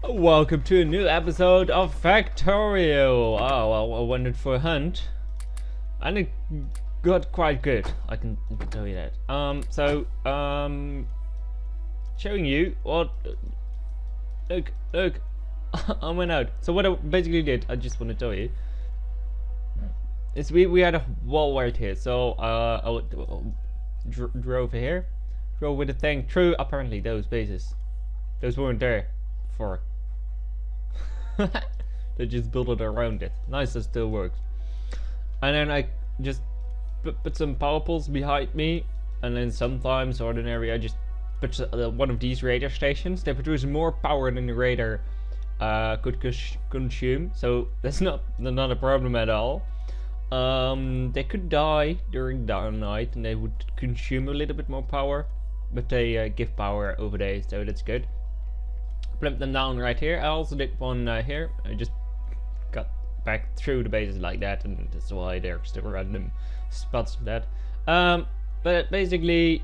Welcome to a new episode of Factorio. Oh, well, I went for a hunt, and it got quite good. I can tell you that. Showing you what. Look, I went out. So what I basically did, I just want to tell you, is we had a wall right here. So I drove here, drove with a tank through. Apparently those bases, those weren't there before. They just built it around it. Nice, that still works. And then I just put some power poles behind me, and then sometimes ordinary I just put one of these radar stations. They produce more power than the radar could consume, so that's not a problem at all. They could die during down night and they would consume a little bit more power, but they give power over days, so that's good. Plimp them down right here. I also did one here. I just got back through the bases like that, and that's why they're still random spots of that. But basically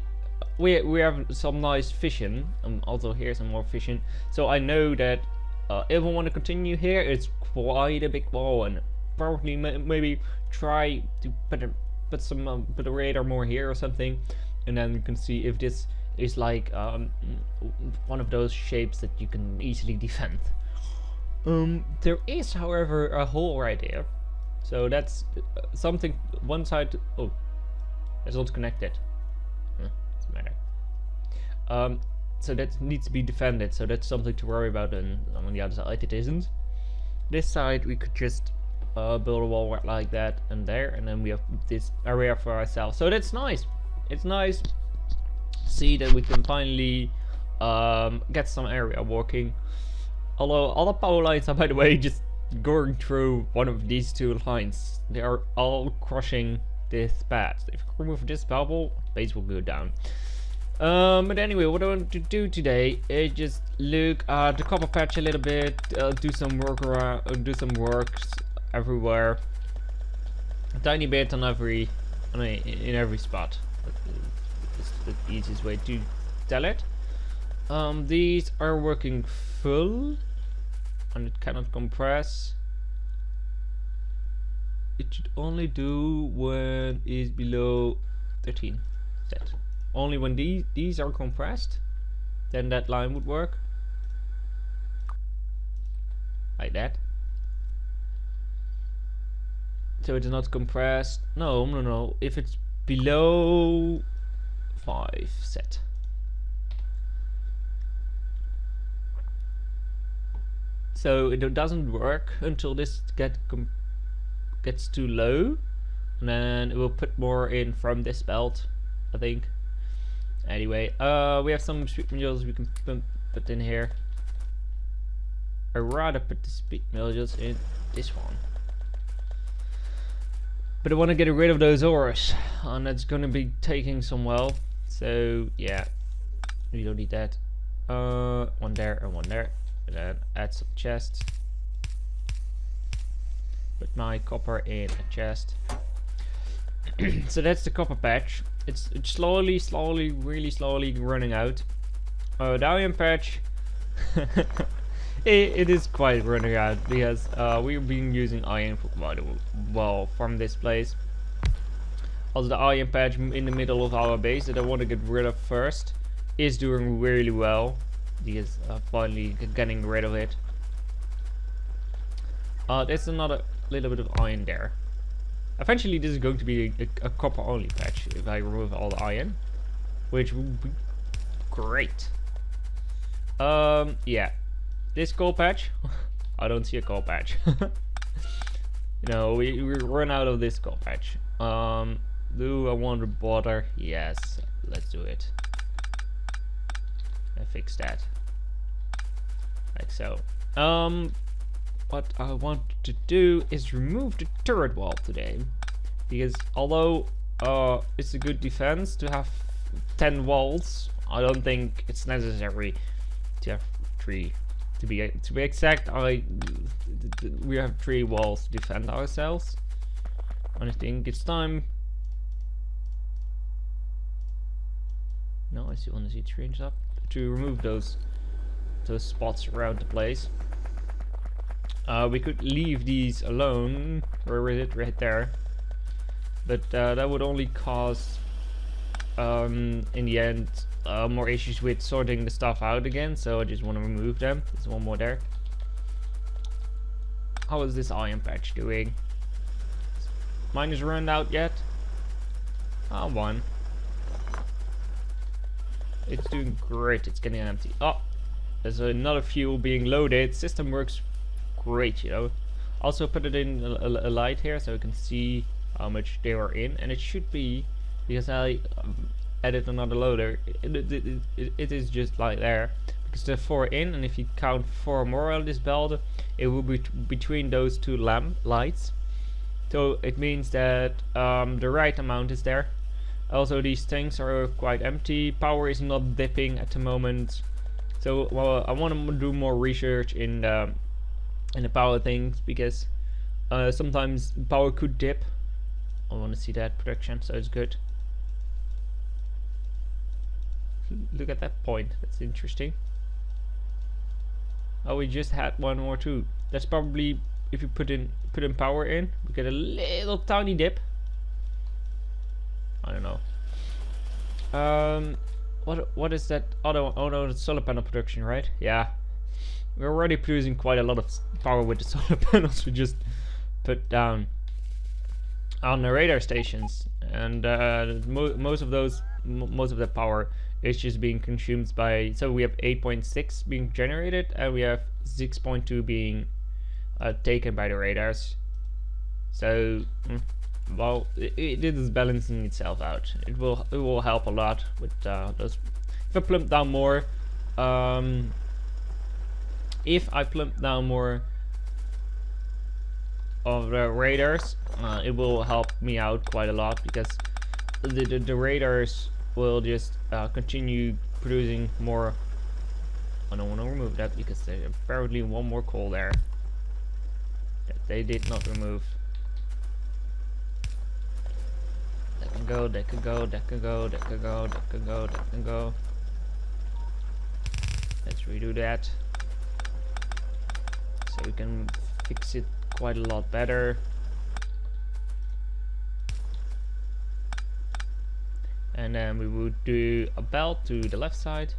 we have some nice fishing. Also here some more fishing. So I know that if I want to continue here, it's quite a big wall, and probably maybe try to put a radar more here or something, and then you can see if this is like one of those shapes that you can easily defend. There is, however, a hole right here, so that's something. One side. Oh, it's not connected. Doesn't matter. So that needs to be defended. So that's something to worry about. And on the other side, it isn't. This side, we could just build a wall like that and there, and then we have this area for ourselves. So that's nice. It's nice. See that we can finally get some area working. Although all the power lines are, by the way, just going through one of these two lines. They are all crushing this path. If I remove this bubble, base will go down. But anyway, what I want to do today is just look at the copper patch a little bit, do some work around, do some works everywhere, a tiny bit on in every spot. That's the easiest way to tell it. These are working full, and it cannot compress. It should only do when it's below 13 set. Only when these are compressed, then that line would work like that. So it's not compressed. No. If it's below 5 set. So it doesn't work until this gets too low, and then it will put more in from this belt, I think. Anyway, we have some speed modules we can put in here. I'd rather put the speed modules in this one, but I want to get rid of those ores, and that's gonna be taking some while. So yeah, we don't need that. One there and one there, and then add some chests. Put my copper in a chest. So that's the copper patch. It's slowly, really slowly running out. The iron patch, it is quite running out, because we've been using iron for quite a while from this place. Also, the iron patch in the middle of our base that I want to get rid of first is doing really well, because finally getting rid of it. There's another little bit of iron there. Eventually this is going to be a copper only patch if I remove all the iron, which would be great. Yeah, this coal patch, I don't see a coal patch. No, we run out of this coal patch. Do I want to bother? Yes, let's do it. I fix that, like so. What I want to do is remove the turret wall today, because although it's a good defense to have 10 walls, I don't think it's necessary to have 3. To be exact, we have 3 walls to defend ourselves, and I think it's time. No, I still want to see 3 inches up to remove those those spots around the place. We could leave these alone. Where is it? Right there. But that would only cause, in the end, more issues with sorting the stuff out again. So I just want to remove them. There's one more there. How is this iron patch doing? Mine is run out yet? Ah, one. It's doing great. It's getting empty. Oh, there's another fuel being loaded. System works great, you know. Also put it in a light here so you can see how much they are in, and it should be, because I added another loader, it is just like there, because there are 4 in, and if you count 4 more on this belt, it will be between those 2 lights. So it means that the right amount is there. Also, these tanks are quite empty. Power is not dipping at the moment. So, well, I want to do more research in the power things, because sometimes power could dip. I want to see that production, so it's good. Look at that point. That's interesting. Oh, we just had one more too. That's probably, if you put in power in, we get a little tiny dip. I don't know. What is that other one? Oh no, it's solar panel production, right? Yeah. We're already producing quite a lot of power with the solar panels we just put down on the radar stations, and most of the power is just being consumed by. So we have 8.6 being generated, and we have 6.2 being taken by the radars. So, well, it is balancing itself out. It will help a lot with those. If I plump down more, of the radars, it will help me out quite a lot, because the radars will just continue producing more. I don't want to remove that because there's apparently one more coal there that they did not remove. That can go, that can go, that can go, that can go, that can go, that can go. Let's redo that so we can fix it quite a lot better. And then we would do a belt to the left side,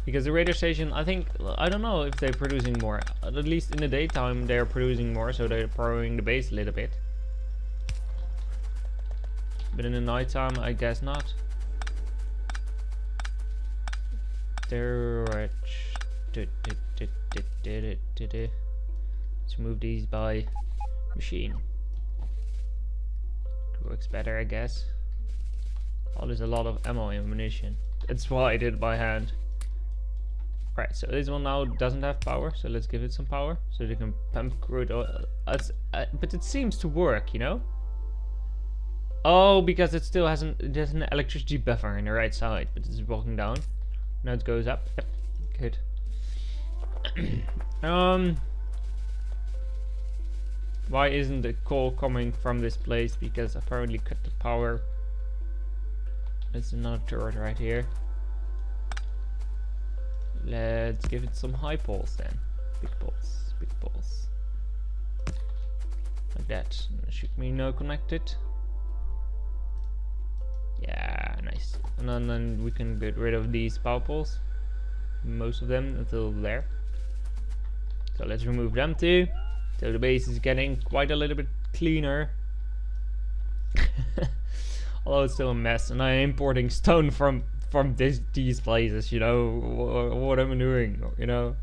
because the radar station, I don't know if they're producing more. At least in the daytime they're producing more, so they're powering the base a little bit. But in the nighttime, I guess not. Let's move these by machine. It works better, I guess. Oh, there's a lot of ammo and ammunition. That's why I did it by hand. Right, so this one now doesn't have power, so let's give it some power so they can pump crude oil. But it seems to work, you know? Oh, because it still has there's an electricity buffer on the right side, but it's walking down. Now it goes up. Yep, good. Why isn't the coal coming from this place? Because apparently cut the power. There's another turret right here. Let's give it some high poles then. Big poles, big poles. Like that. Should be now connected. Yeah, nice. And then we can get rid of these power poles. Most of them until there. So let's remove them too. So the base is getting quite a little bit cleaner. Although it's still a mess, and I'm importing stone from these places, you know, what am I doing, you know?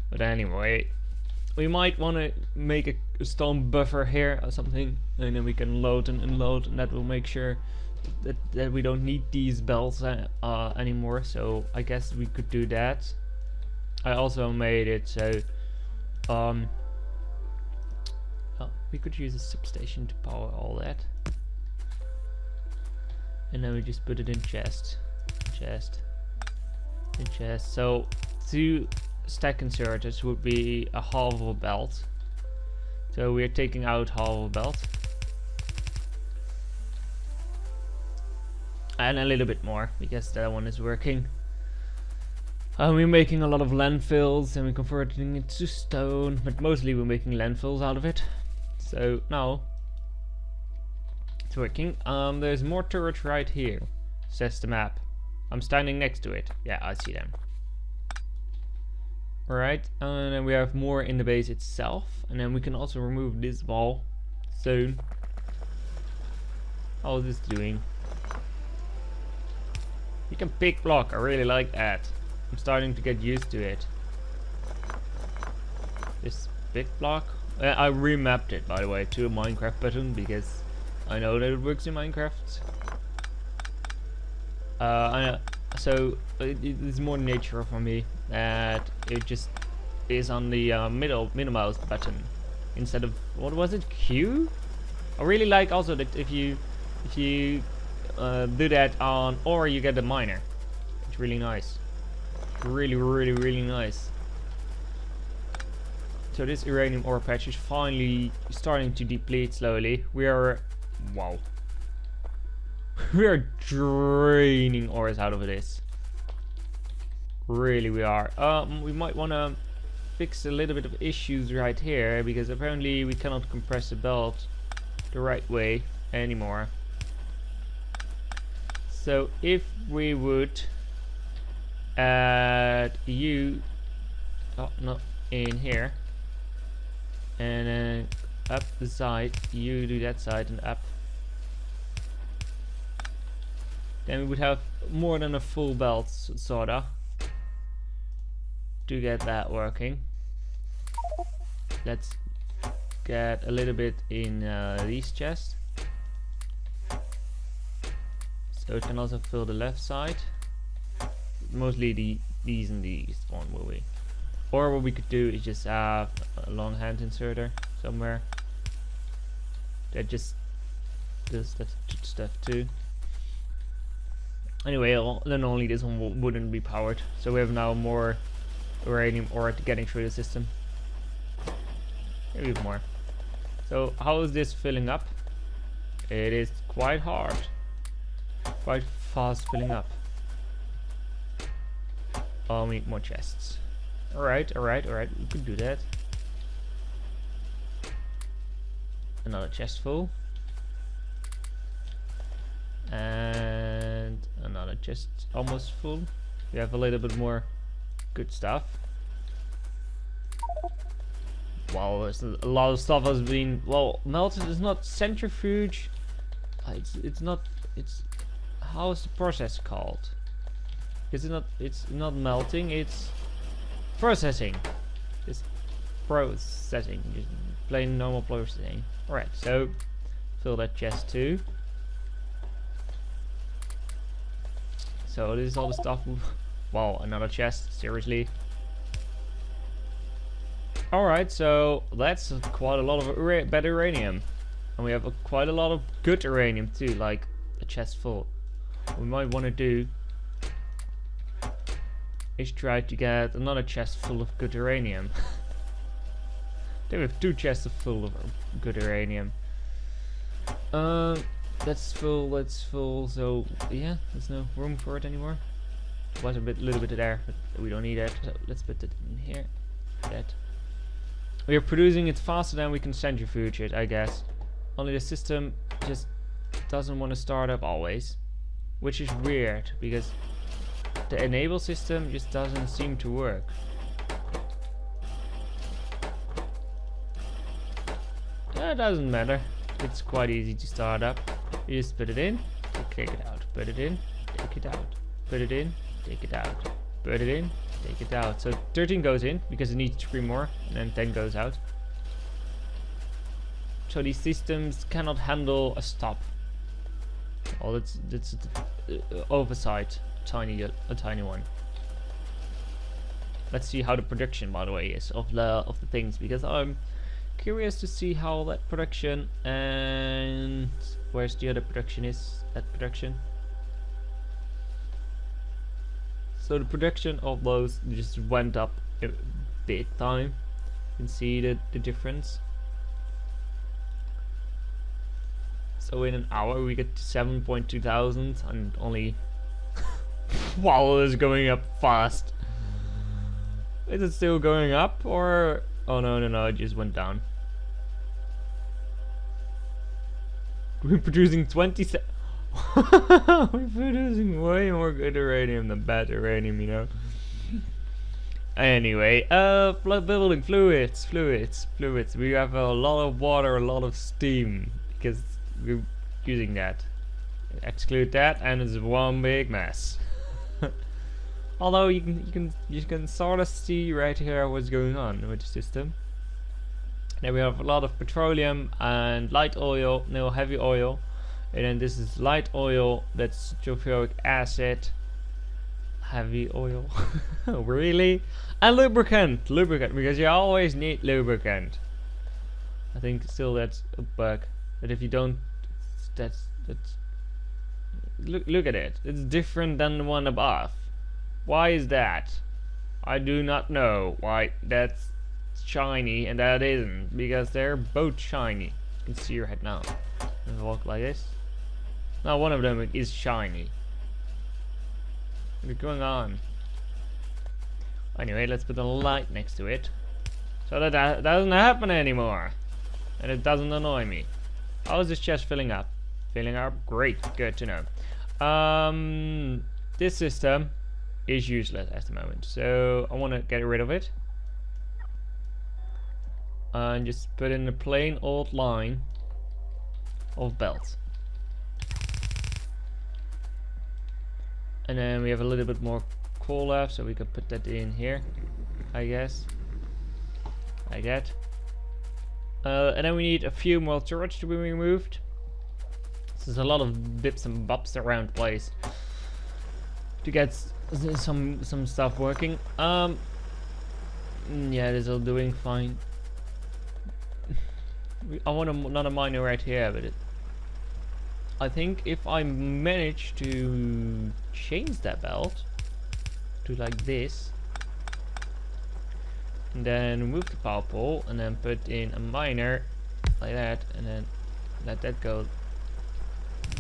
But anyway, we might want to make a stone buffer here or something, and then we can load and unload, and that will make sure that we don't need these belts anymore. So I guess we could do that. I also made it so we could use a substation to power all that. And then we just put it in chest. So 2 stack inserters would be a half of a belt. So we're taking out half of a belt. And a little bit more, because that one is working. We're making a lot of landfills and we're converting it to stone, but mostly we're making landfills out of it. So now it's working. There's more turrets right here, says the map. I'm standing next to it. Yeah, I see them. Alright, and then we have more in the base itself, and then we can also remove this wall soon. How is this doing? You can pick block, I really like that. I'm starting to get used to it. This big block. I remapped it, by the way, to a Minecraft button because I know that it works in Minecraft. So it's more nature for me that it just is on the middle mouse button instead of, what was it, Q? I really like also that if you do that on, or you get a miner. It's really nice. Really nice. So this uranium ore patch is finally starting to deplete slowly. We are, wow. We are draining ores out of this. Really we are. We might want to fix a little bit of issues right here, because apparently we cannot compress the belt the right way anymore. So if we would add you, oh no, in here, and then up the side, you do that side and up, then we would have more than a full belt, sorta, to get that working. Let's get a little bit in these chests, so it can also fill the left side. Mostly these and these one will be. Or what we could do is just have a long hand inserter somewhere that just does that stuff too. Anyway, then only this one wouldn't be powered. So we have now more uranium ore getting through the system. Maybe more. So how is this filling up? It is quite hard. Quite fast filling up. Oh, we need more chests. Alright, we could do that. Another chest full. And another chest almost full. We have a little bit more good stuff. Wow, there's a lot of stuff has been, well, melted. It's not centrifuge. It's not, how is the process called? It's not melting, it's processing. Just processing, just plain normal processing. Alright, so fill that chest too. So this is all the stuff. Wow, another chest, seriously. Alright, so that's quite a lot of bad uranium. And we have quite a lot of good uranium too, like a chest full. What we might want to do is try to get another chest full of good uranium. Then we have 2 chests full of good uranium. That's full, so yeah, there's no room for it anymore. There was little bit there, but we don't need it, so let's put it in here. That. We are producing it faster than we can centrifuge it, I guess. Only the system just doesn't want to start up always, which is weird, because the enable system just doesn't seem to work. That doesn't matter. It's quite easy to start up. You just put it in, take it out. Put it in, take it out. Put it in, take it out. Put it in, take it out. So 13 goes in because it needs 3 more, and then 10 goes out. So these systems cannot handle a stop. Oh, that's oversight. A tiny one. Let's see how the production, by the way, is of the things, because I'm curious to see how that production, and where's the other production is. That production. So the production of those just went up a big time. You can see the difference. So in an hour we get to 7.2 thousand, and only wow, it's going up fast. Is it still going up or? Oh no, it just went down. We're producing 27. We're producing way more good uranium than bad uranium, you know. Anyway, building fluids. We have a lot of water, a lot of steam because we're using that. Exclude that, and it's one big mess. Although you can sort of see right here what's going on with the system. Then we have a lot of petroleum and light oil, no heavy oil, and then this is light oil. That's sulfuric acid. Heavy oil, really? And lubricant, because you always need lubricant. I think still that's a bug. But if you don't, that's look at it. It's different than the one above. Why is that? I do not know why that's shiny and that isn't, because they're both shiny. You can see your head now. And walk like this. Now one of them is shiny. What's going on? Anyway, let's put a light next to it, so that doesn't happen anymore, and it doesn't annoy me. How is this chest filling up? Filling up, great, good to know. This system is useless at the moment, so I want to get rid of it and just put in a plain old line of belts. And then we have a little bit more coal left, so we can put that in here, I guess, like that. And then we need a few more turrets to be removed. There's a lot of dips and bumps around place to get some stuff working. Yeah, this is doing fine. I want another miner right here, but I think if I manage to change that belt to like this, and then remove the power pole, and then put in a miner like that, and then let that go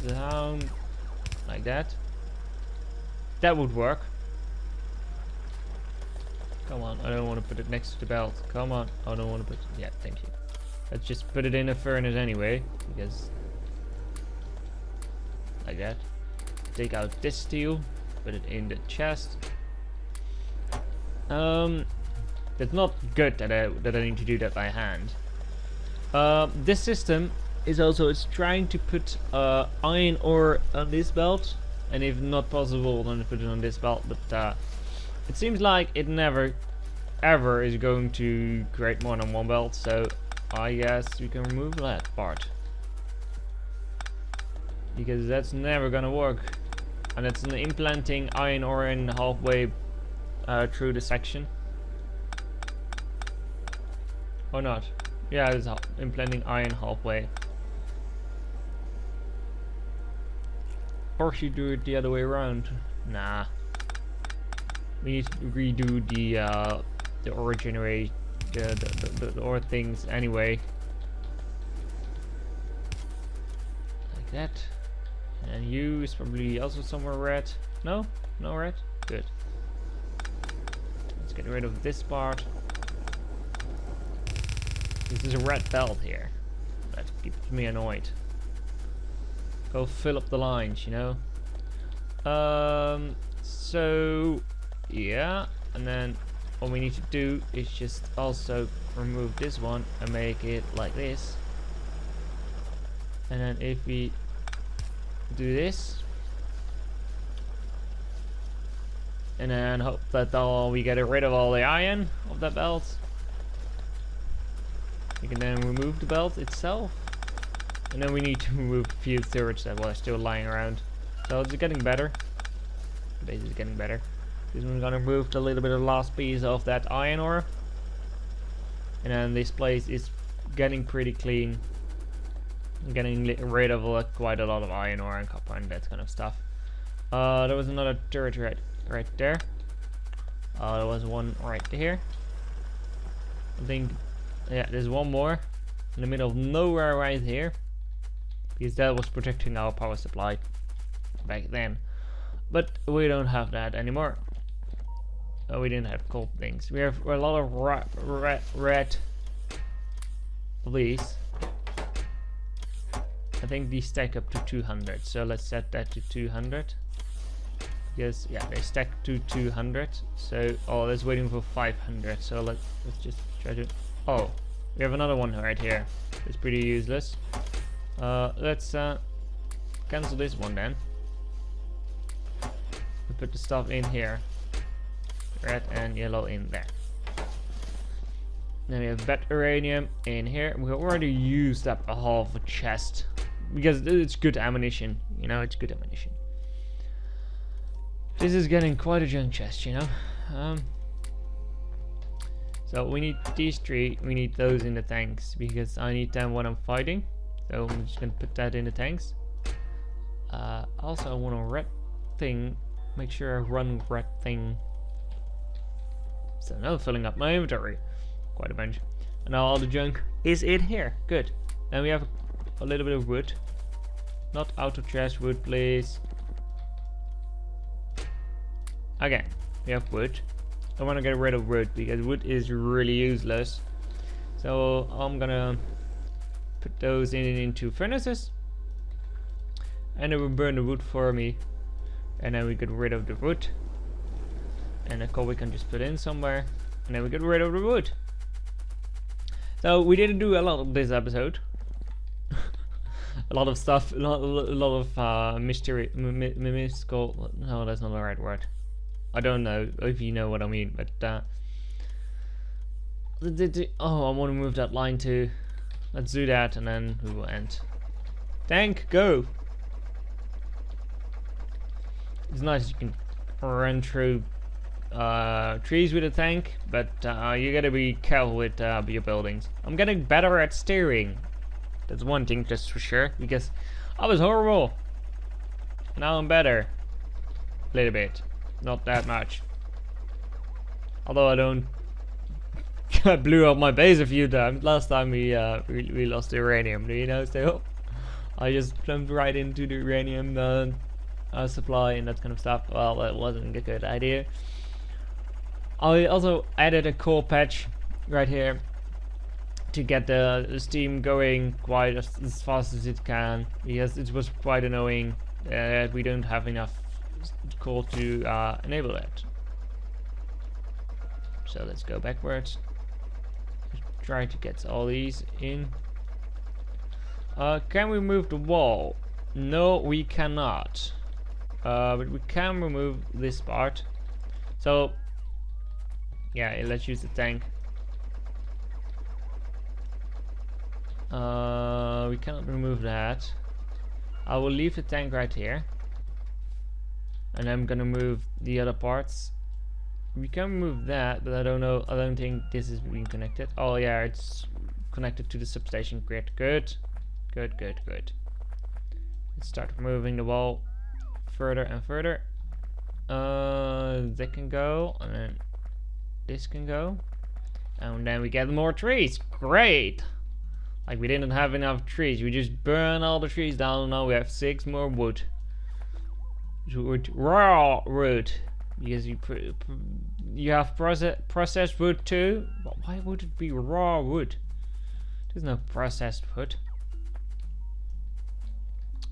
down like that, that would work. Come on, I don't want to put it next to the belt. Come on, I don't want to put it. Yeah, thank you. Let's just put it in a furnace anyway, because like that. Take out this steel, put it in the chest. It's not good that I need to do that by hand. This system is also, it's trying to put iron ore on this belt, and if not possible then put it on this belt, but it seems like it never ever is going to create more than one belt, so I guess we can remove that part, because that's never gonna work, and it's implanting iron ore in halfway through the section. Or not? Yeah, it's implanting iron halfway. Or should do it the other way around? Nah. We need to redo the ore generate the ore things anyway. Like that. And you is probably also somewhere red. No? No red? Good. Let's get rid of this part. This is a red belt here. That keeps me annoyed. Go fill up the lines, you know. So yeah, and then what we need to do is just also remove this one and make it like this. And then if we do this, and then hope that we get rid of all the iron of that belt. You can then remove the belt itself, and then we need to remove a few turrets that were still lying around. So it's getting better. The base is getting better. This one's gonna remove a little bit of the last piece of that iron ore, and then this place is getting pretty clean. Getting rid of quite a lot of iron ore and copper and that kind of stuff. There was another turret right there. There was one right here. I think, yeah, there's one more in the middle of nowhere right here, because that was protecting our power supply back then. But we don't have that anymore. Oh, we didn't have gold things. We have a lot of red of these. I think these stack up to 200, so let's set that to 200. Yes, yeah, they stack to 200. So, oh, that's waiting for 500. So let's just try to. Oh, we have another one right here. It's pretty useless. Let's cancel this one then. We put the stuff in here. Red and yellow in there. Then we have bad uranium in here. We already used up a half a chest because it's good ammunition. You know, it's good ammunition. This is getting quite a junk chest, you know. So we need these three. We need those in the tanks because I need them when I'm fighting. So I'm just gonna put that in the tanks. Also, I want a red thing. Make sure I run red thing. So now filling up my inventory. Quite a bunch. And now all the junk is in here. Good. Then we have a little bit of wood. Not auto chest wood, please. Okay, we have wood. I want to get rid of wood because wood is really useless. So I'm gonna put those into furnaces. And it will burn the wood for me. And then we get rid of the wood. And the coal we can just put in somewhere. And then we get rid of the wood. So we didn't do a lot of this episode. A lot of stuff, a lot of mystical. No, that's not the right word. I don't know if you know what I mean, but oh, I want to move that line too. Let's do that, and then we will end. Tank, go! It's nice you can run through trees with a tank, but you gotta be careful with your buildings. I'm getting better at steering. That's one thing, just for sure, because I was horrible. Now I'm better. A little bit, not that much. Although I don't. I blew up my base a few times. Last time we lost the uranium. Do you know? So I just plumped right into the uranium supply and that kind of stuff. Well, that wasn't a good idea. I also added a coal patch right here to get the steam going quite as fast as it can, because it was quite annoying that we don't have enough coal to enable that. So let's go backwards. Try to get all these in. Can we move the wall? No, we cannot. But we can remove this part. So yeah, let's use the tank. We cannot remove that. I will leave the tank right here, and I'm gonna move the other parts. We can remove that, but I don't know. I don't think this is being connected. Oh yeah, it's connected to the substation grid. Good, good, good, good. Let's start moving the wall further and further. That can go, and then this can go, and then we get more trees. Great! Like we didn't have enough trees. We just burn all the trees down. Now we have 6 more wood. Raw wood. Because you have processed wood too. But why would it be raw wood? There's no processed wood.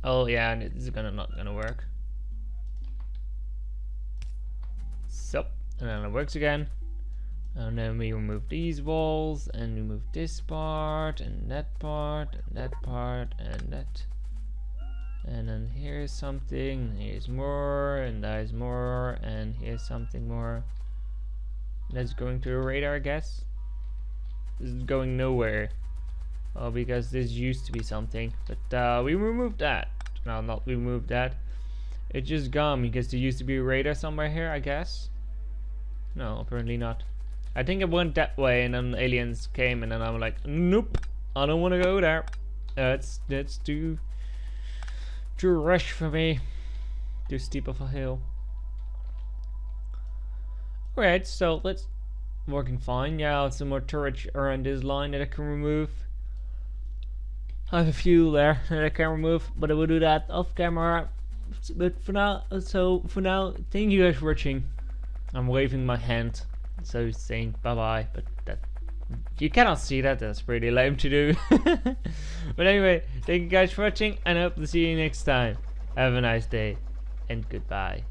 Oh yeah, and this is not gonna work. So, and then it works again. And then we remove these walls, and we move this part, and that part, and that part, and that. And then here's something, and here's more, and there's more, and here's something more. That's going to a radar, I guess. This is going nowhere. Oh, because this used to be something. But we removed that. No, not we removed that. It's just gone because there used to be a radar somewhere here, I guess. No, apparently not. I think it went that way, and then aliens came, and then I'm like, nope, I don't want to go there. That's too rush for me. Too steep of a hill. Alright, so let's working fine. Yeah, some more turrets around this line that I can remove. I have a few there that I can remove, but I will do that off camera. But for now, thank you guys for watching. I'm waving my hand, so saying bye bye, but that you cannot see that. That's pretty lame to do. But anyway, thank you guys for watching, and I hope to see you next time. Have a nice day, and goodbye.